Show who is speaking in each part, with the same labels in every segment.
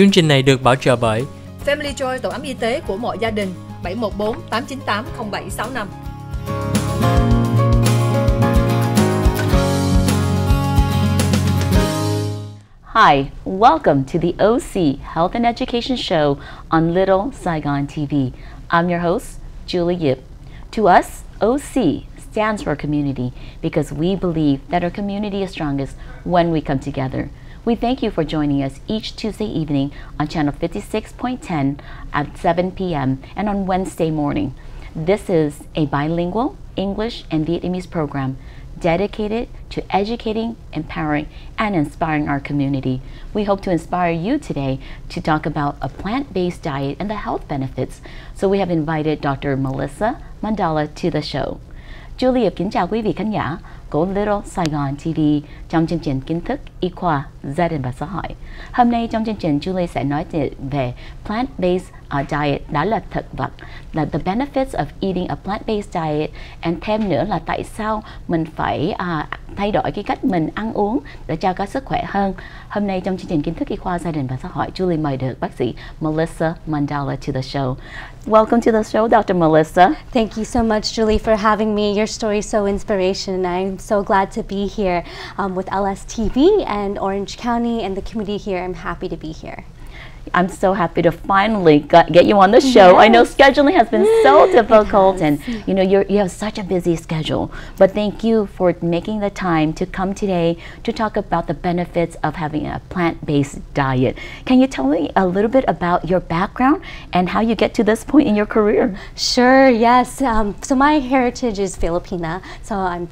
Speaker 1: Chương trình này được bảo trợ bởi
Speaker 2: Family Joy, tổ ấm y tế của mọi gia đình, 714 898 0765.
Speaker 3: Hi, welcome to the OC Health and Education Show on Little Saigon TV. I'm your host, Julie Yip. To us, OC stands for community because we believe that our community is strongest when we come together. We thank you for joining us each Tuesday evening on channel 56.10 at 7 p.m. and on Wednesday morning. This is a bilingual English and Vietnamese program dedicated to educating, empowering, and inspiring our community. We hope to inspire you today to talk about a plant-based diet and the health benefits. So we have invited Dr. Melissa Mondala to the show. Julie kính chào quý vị khán giả của Little Saigon TV trong chương trình Kiến Thức Y Khoa, Gia Đình và Xã hội. Hôm nay trong chương trình Julie sẽ nói về plant-based diet, đó là thực vật, là the benefits of eating a plant-based diet, and thêm nữa là tại sao mình phải thay đổi cái cách mình ăn uống để cho có sức khỏe hơn. Hôm nay trong chương trình Kiến Thức Y Khoa, Gia Đình và Xã hội, Julie mời được bác sĩ Melissa Mondala to the show. Welcome to the show, Dr. Melissa.
Speaker 4: Thank you so much, Julie, for having me. Your story is so inspirational. I'm so glad to be here with LSTV and Orange County and the community here. I'm happy to be here.
Speaker 3: I'm so happy to finally get you on the show.
Speaker 4: Yes.
Speaker 3: I know scheduling has been so difficult, and you know you have such a busy schedule. But thank you for making the time to come today to talk about the benefits of having a plant-based diet. Can you tell me a little bit about your background and how you get to this point in your career?
Speaker 4: Sure, yes. So my heritage is Filipina. So I'm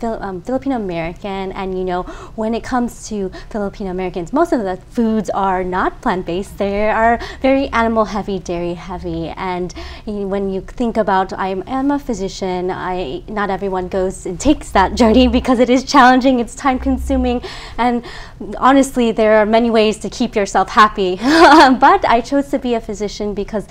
Speaker 4: Filipino American, and you know, when it comes to Filipino Americans, most of the foods are not plant-based. They are very animal heavy, dairy heavy, and when you think about, I am a physician, not everyone goes and takes that journey because it is challenging, it's time consuming, and honestly there are many ways to keep yourself happy. But I chose to be a physician because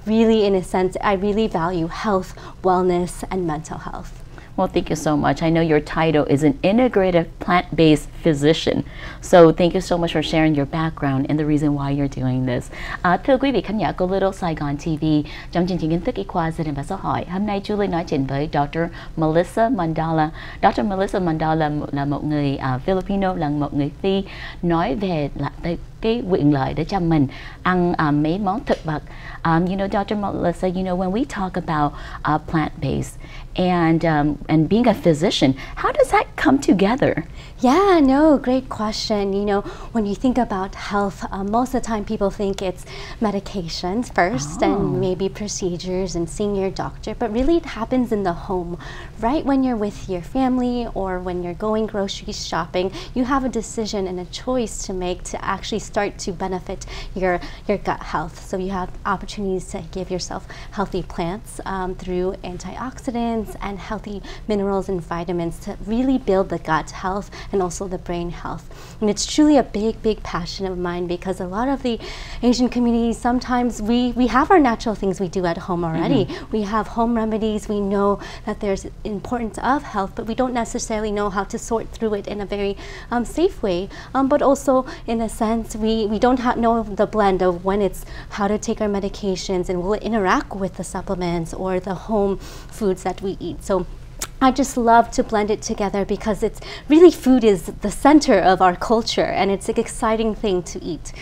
Speaker 4: really, in a sense, I really value health, wellness, and mental health.
Speaker 3: Well, thank you so much. I know your title is an integrative plant-based physician. So thank you so much for sharing your background and the reason why you're doing this. Thưa quý vị khán giả của Little Saigon TV, trong chương trình Kiến Thức Y Khoa, Gia Đình và Xã hội, hôm nay Julie nói chuyện với Dr. Melissa Mondala. Dr. Melissa Mondala là một người Filipino, là một người Phi, nói về cái quyền lợi để cho mình ăn mấy món thực vật. You know, Dr. Melissa, you know, when we talk about plant-based and being a physician, how does that come together?
Speaker 4: Yeah, no, great question. You know, when you think about health, most of the time people think it's medications first and maybe procedures and seeing your doctor, but really it happens in the home. Right when you're with your family or when you're going grocery shopping, you have a decision and a choice to make to actually start to benefit your gut health. So you have opportunities to give yourself healthy plants through antioxidants and healthy minerals and vitamins to really build the gut health and also the brain health. And it's truly a big passion of mine because a lot of the Asian communities, sometimes we have our natural things we do at home already. We have home remedies, we know that there's importance of health, but we don't necessarily know how to sort through it in a very safe way. But also, in a sense, we don't know the blend of when it's how to take our medications and will it interact with the supplements or the home foods that we eat. So I just love to blend it together because it's really, food is the center of our culture and it's an exciting thing to eat.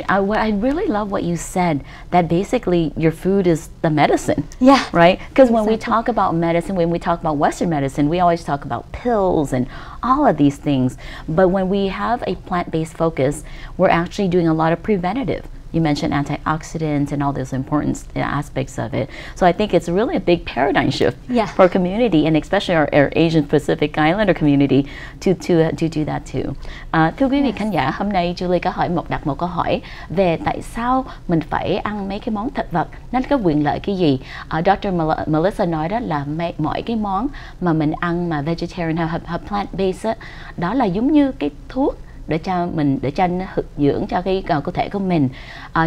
Speaker 3: I really love what you said, that basically your food is the medicine.
Speaker 4: Yeah.
Speaker 3: Right? Because when we talk about medicine, when we talk about Western medicine, we always talk about pills and all of these things. But when we have a plant-based focus, we're actually doing a lot of preventative. You mentioned antioxidants and all those important aspects of it. So I think it's really a big paradigm shift for our community, and especially our Asian Pacific Islander community to do that too. Thưa quý vị khán giả, hôm nay Julie có đặt một câu hỏi về tại sao mình phải ăn mấy cái món thực vật, nó có quyền lợi cái gì. Dr. Melissa nói đó là mọi cái món mà mình ăn mà vegetarian hay plant-based đó là giống như cái thuốc để cho nó thực dưỡng cho cái cơ thể của mình.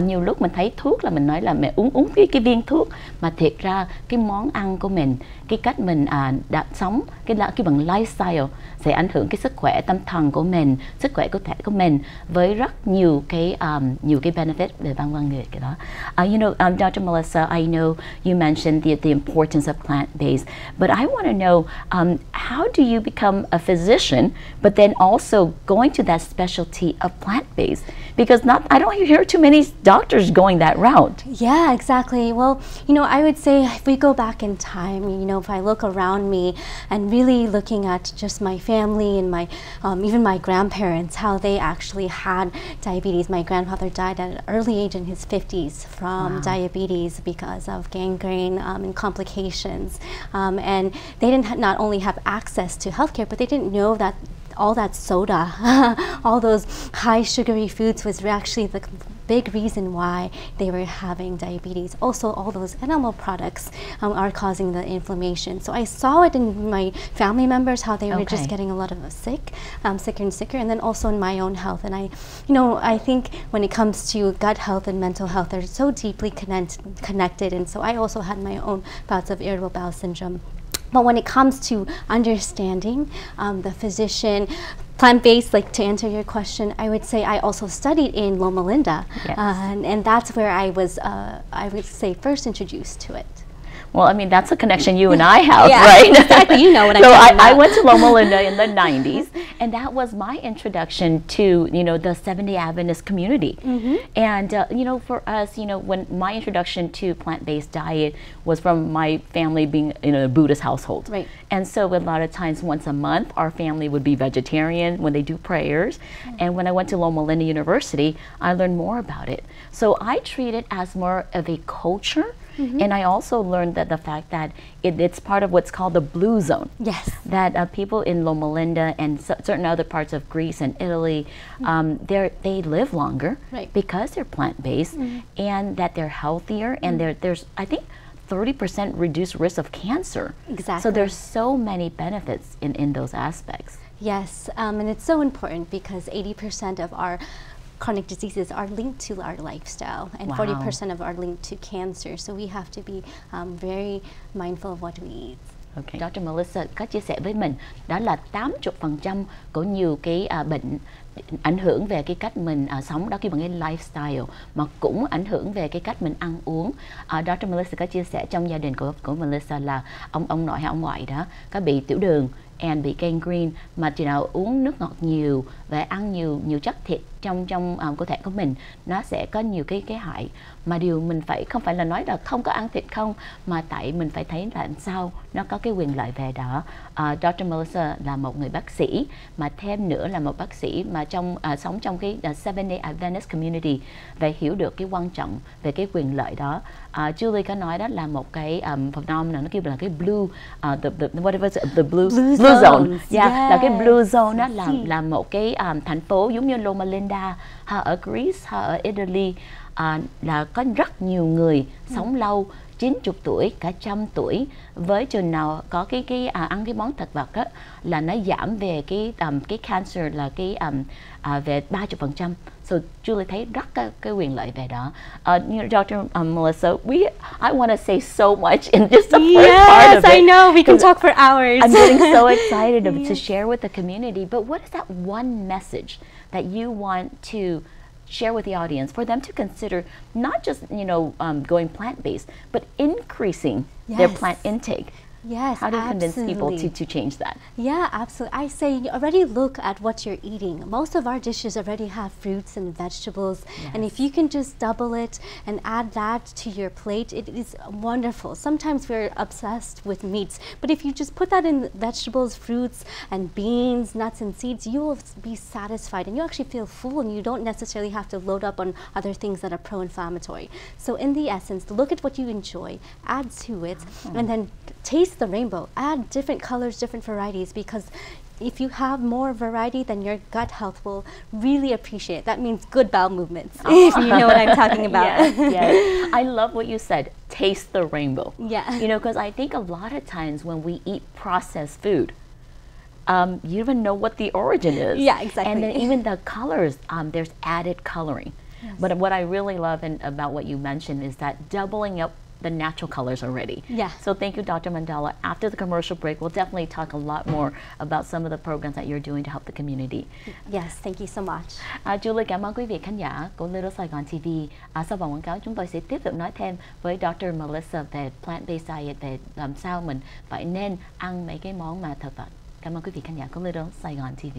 Speaker 3: Nhiều lúc mình thấy thuốc là mình nói là mẹ uống cái viên thuốc, mà thiệt ra cái món ăn của mình, cái cách mình đã sống, cái bằng lifestyle sẽ ảnh hưởng cái sức khỏe tâm thần của mình, sức khỏe cơ thể của mình với rất nhiều cái benefit về văn văn người cái đó. You know, Dr. Melissa, I know you mentioned the importance of plant-based, but I want to know how do you become a physician, but then also going to that specialty of plant-based? Because I don't hear too many doctors going that route.
Speaker 4: Yeah, exactly. Well, you know, I would say if we go back in time, you know, if I look around me and really looking at just my family and my even my grandparents, how they actually had diabetes. My grandfather died at an early age in his 50s from diabetes because of gangrene and complications. And they didn't not only have access to healthcare, but they didn't know that all that soda, all those high sugary foods was actually the big reason why they were having diabetes. Also, all those animal products are causing the inflammation. So I saw it in my family members, how they were just getting a lot of sicker and sicker, and then also in my own health. And I think when it comes to gut health and mental health, they're so deeply connected. And so I also had my own bouts of irritable bowel syndrome. But when it comes to understanding the physician, plant-based, like to answer your question, I would say I also studied in Loma Linda, and that's where I was, I would say, first introduced to it.
Speaker 3: Well, I mean, that's a connection you and I have,
Speaker 4: yeah,
Speaker 3: right?
Speaker 4: Exactly, you know what I'm
Speaker 3: so
Speaker 4: talking about.
Speaker 3: I went to Loma Linda in the 90s, and that was my introduction to, you know, the Seventh-day Adventist community. And, you know, for us, you know, when my introduction to plant-based diet was from my family being in a Buddhist household.
Speaker 4: Right.
Speaker 3: And so a lot of times once a month, our family would be vegetarian when they do prayers. And when I went to Loma Linda University, I learned more about it. So I treat it as more of a culture. And I also learned that the fact that it's part of what's called the blue zone.
Speaker 4: Yes.
Speaker 3: That people in Loma Linda and certain other parts of Greece and Italy, they live longer because they're plant-based, and that they're healthier, and there's, I think, 30% reduced risk of cancer.
Speaker 4: Exactly.
Speaker 3: So there's so many benefits in those aspects.
Speaker 4: Yes, and it's so important because 80% of our chronic diseases are linked to our lifestyle, and 40% of are linked to cancer. So we have to be very mindful of what we eat.
Speaker 3: Okay. Dr. Melissa có chia sẻ với mình đó là 80% của nhiều cái bệnh ảnh hưởng về cái cách mình sống, đó cái bằng cái lifestyle, mà cũng ảnh hưởng về cái cách mình ăn uống. Dr. Melissa có chia sẻ trong gia đình của Melissa là ông nội hay ông ngoại đó có bị tiểu đường and bị gangrene, mà chỉ nào uống nước ngọt nhiều và ăn nhiều chất thịt trong cơ thể của mình, nó sẽ có nhiều cái hại. Mà điều mình không phải là nói là không có ăn thịt không, mà tại mình phải thấy là sao nó có cái quyền lợi về đó. Dr. Melissa là một người bác sĩ, mà thêm nữa là một bác sĩ mà sống trong cái Seventh-day Adventist community, và hiểu được cái quan trọng về cái quyền lợi đó. Julie có nói đó là một cái phenomenon, nó kêu là cái blue, the blue zone. Là cái blue zone đó là một cái thành phố giống như Loma Linda, ở Greece, ở Italy, là có rất nhiều người sống lâu, 90 tuổi, cả 100 tuổi, với chừng nào có cái ăn cái món thực vật đó, là nó giảm về cái cancer là về 30%. So Julie thấy rất cái quyền lợi về đó. You know, Dr. Melissa, I want to say so much in just the first part of it.
Speaker 4: Yes, I know. We can talk for hours.
Speaker 3: I'm getting so excited to share with the community. But what is that one message that you want to share with the audience for them to consider not just, you know, going plant-based, but increasing their plant intake?
Speaker 4: Yes,
Speaker 3: how do you convince people to change that?
Speaker 4: Yeah, absolutely. I say you already look at what you're eating. Most of our dishes already have fruits and vegetables, and if you can just double it and add that to your plate, it is wonderful. Sometimes we're obsessed with meats, but if you just put that in vegetables, fruits, and beans, nuts, and seeds, you will be satisfied, and you actually feel full, and you don't necessarily have to load up on other things that are pro-inflammatory. So in the essence, look at what you enjoy, add to it, and then taste the rainbow. Add different colors, different varieties, because if you have more variety, then your gut health will really appreciate it. That means good bowel movements, if you know what I'm talking about.
Speaker 3: Yes. I love what you said, taste the rainbow.
Speaker 4: Yeah.
Speaker 3: You know, because I think a lot of times when we eat processed food, you even know what the origin is.
Speaker 4: Yeah, exactly.
Speaker 3: And then even the colors, there's added coloring.
Speaker 4: Yes.
Speaker 3: But what I really love about what you mentioned is that doubling up the natural colors already.
Speaker 4: Yeah.
Speaker 3: So thank you, Dr. Mondala. After the commercial break, we'll definitely talk a lot more about some of the programs that you're doing to help the community.
Speaker 4: Yes, thank you so much.
Speaker 3: Julie cảm ơn quý vị khán giả của Little Saigon TV. Sau vòng quảng cáo, chúng tôi sẽ tiếp tục nói thêm với Dr. Melissa về plant-based diet, về làm sao mình phải nên ăn mấy cái món mà thực vật. Cảm ơn quý vị khán giả của Little Saigon TV.